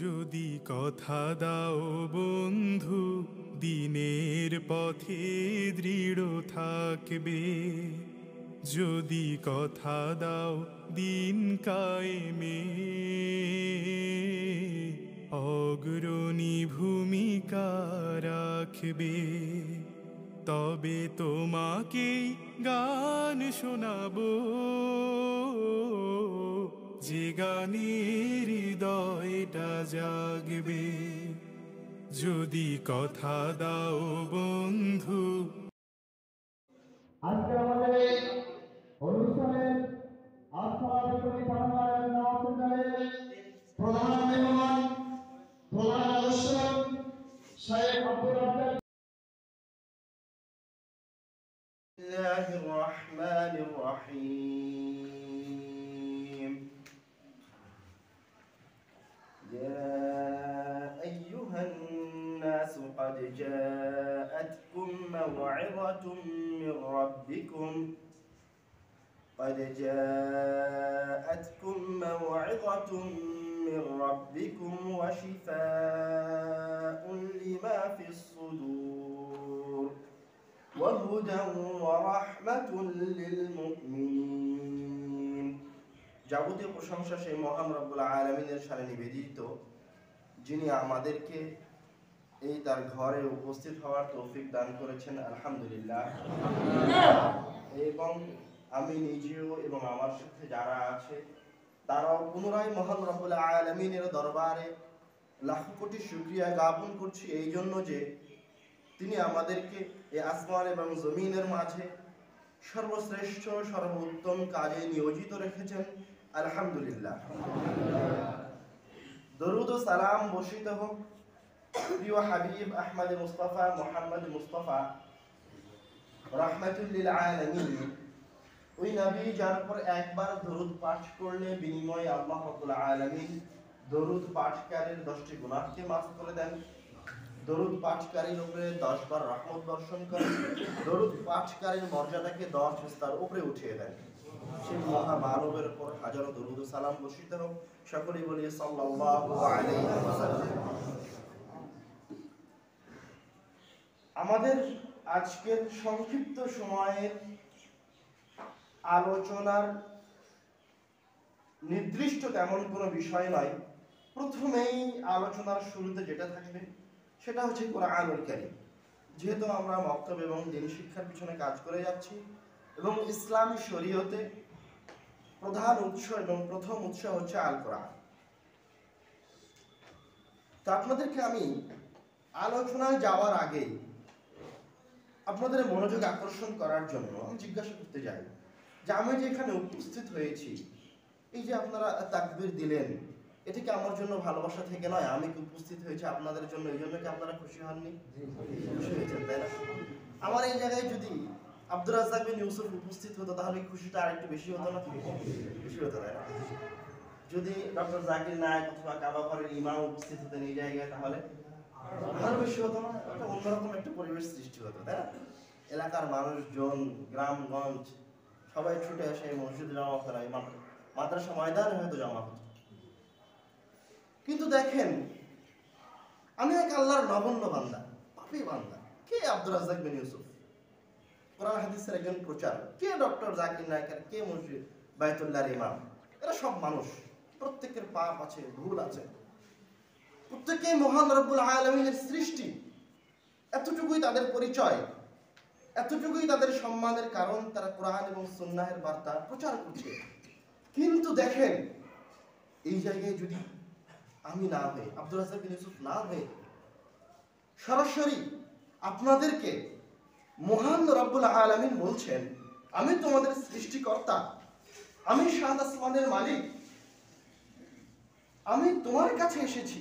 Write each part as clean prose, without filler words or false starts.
যদি কথা দাও বন্ধু, দিনের পথে দৃঢ় থাকবে। যদি কথা দাও দিন কায়েমে, অগ্রণী ভূমিকা রাখবে। তবে তোমাকে গান শোনাবো, যে গানের হৃদয়টা জাগবে। যদি কথা দাও বন্ধু। আজকে আমাদের এই অনুষ্ঠানের প্রধান মেহমান, প্রধান আলোচক শেখ আব্দুর রাজ্জাক। বিসমিল্লাহির রহমানির রহিম। يا أيها الناس قد جاءتكم موعظة من ربكم قد جاءتكم موعظة من ربكم وشفاء لما في الصدور وهدى ورحمة للمؤمنين। যাবতীয় প্রশংসা সেই মহান রব্বুল আলামিনের শানে নিবেদিত, যিনি আমাদেরকে এই তার ঘরে উপস্থিত হওয়ার তৌফিক দান করেছেন, আলহামদুলিল্লাহ। এবং আমি নিজেও এবং আমার সাথে যারা আছে তারাও পুনরায় মহান রব্বুল আলামিনের দরবারে লাখ কোটি শুকরিয়া জ্ঞাপন করছি এই জন্য যে তিনি আমাদেরকে এই আসমান এবং জমিনের মাঝে সর্বশ্রেষ্ঠ সর্বোত্তম কাজে নিয়োজিত রেখেছেন, আলহামদুলিল্লাহ। দরুদ ও সালাম বর্ষিত হোক প্রিয় হাবিব আহমদ মুস্তাফা মুহাম্মদ মুস্তাফা রাহমাতুল লিল আলামিন, ওই নবী যার উপর একবার দরুদ পাঠ করলে বিনিময়ে আল্লাহ রাব্বুল আলামিন দরুদ পাঠকারীর 10টি গুনাহকে মাফ করে দেন, দরুদ পাঠকারীর উপরে 10 বার রহমত বর্ষণ করেন, দরুদ পাঠকারীর মর্যাদাকে 10 স্তর উপরে উঠিয়ে দেন। সেই মহা মানবের উপর হাজারো দরুদ ও সালাম বর্ষিত হোক। সকলেই বলি সাল্লাল্লাহু আলাইহি ওয়াসাল্লাম। আমাদের আজকের সংক্ষিপ্ত সময়ের আলোচনার নির্দিষ্ট তেমন কোনো বিষয় নয়। প্রথমেই আলোচনার শুরুতে যেটা থাকবে সেটা হচ্ছে কোরআনুল কারীম। যেহেতু আমরা মক্তব এবং দ্বীন শিক্ষার পিছনে কাজ করে যাচ্ছি এবং ইসলামী শরীয়তে প্রধান উৎস এবং প্রথম উৎস হচ্ছে আল কোরআন, তো আপনাদেরকে আমি আলোচনায় যাওয়ার আগে আপনাদের মনোযোগ আকর্ষণ করার জন্য আমি জিজ্ঞাসা করতে চাই যে আমি যে এখানে উপস্থিত হয়েছি, এই যে আপনারা তাকবীর দিলেন, এটা কি আমার জন্য ভালোবাসা থেকে নয়? আমি কি উপস্থিত হয়েছি আপনাদের জন্য, এই জন্য কি আপনারা খুশি হননি? খুশি হয়েছেন, তাই না? আমার এই জায়গায় যদি আব্দুর রাজ্জাক বিন ইউসুফ উপস্থিত হতো তাহলে খুশিটা আরেকটু বেশি হতো না? বেশি হতো, তাই না? যদি ডক্টর জাকির নায়েক অথবা কাবাঘরের ইমাম উপস্থিত হতেন এই জায়গায় তাহলে আরো বেশি হতো না? একটা অন্যরকম একটা পরিবেশ সৃষ্টি হতো, তাই না? এলাকার মানুষজন, গ্রামগঞ্জ সবাই ছুটে এসে মসজিদে জমা হতো, মাদ্রাসা ময়দানে হয়তো জমা হতো। কিন্তু দেখেন, আমি এক আল্লাহর নগণ্য বান্দা, পাপী বান্দা। কে আব্দুর রাজ্জাক বিন ইউসুফ? কোরআন হাদিসের একজন প্রচারক। কে ডক্টর জাকির নায়েক? কে মসজিদ বাইতুল্লাহর ইমাম? এরা সব মানুষ, প্রত্যেকের পাপ আছে, ভুল আছে, প্রত্যেকেই মহান রব্বুল আলামিনের সৃষ্টি। এতটুকুই তাদের পরিচয়, এতটুকুই তাদের সম্মানের কারণ। তারা কোরআন এবং সুন্নাহের বার্তা প্রচার করছে। কিন্তু দেখেন, এই জায়গায় যদি আমি না হয়ে, আব্দুর রাজ্জাক বিন ইউসুফ না হয়ে সরাসরি আপনাদেরকে মহান রব্বুল আলামিন বলছেন, আমি তোমাদের সৃষ্টিকর্তা, আমি সাত আসমানের মালিক, আমি তোমার কাছে এসেছি।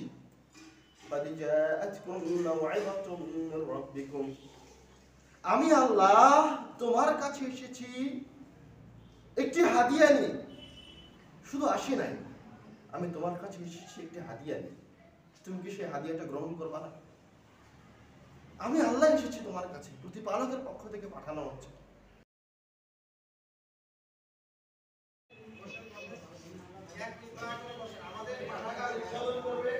আমি আল্লাহ তোমার কাছে এসেছি একটি হাদিয়া নিয়ে। শুধু আসি নাই, আমি তোমার কাছে এসেছি একটি হাদিয়া নিয়ে। তুমি কি সেই হাদিয়াটা গ্রহণ করবা না? আমি আল্লাহ এসেছি তোমার কাছে, প্রতিপালকের পক্ষ থেকে পাঠানো হচ্ছে। আমাদের পাঠাগার উদ্বোধন করবে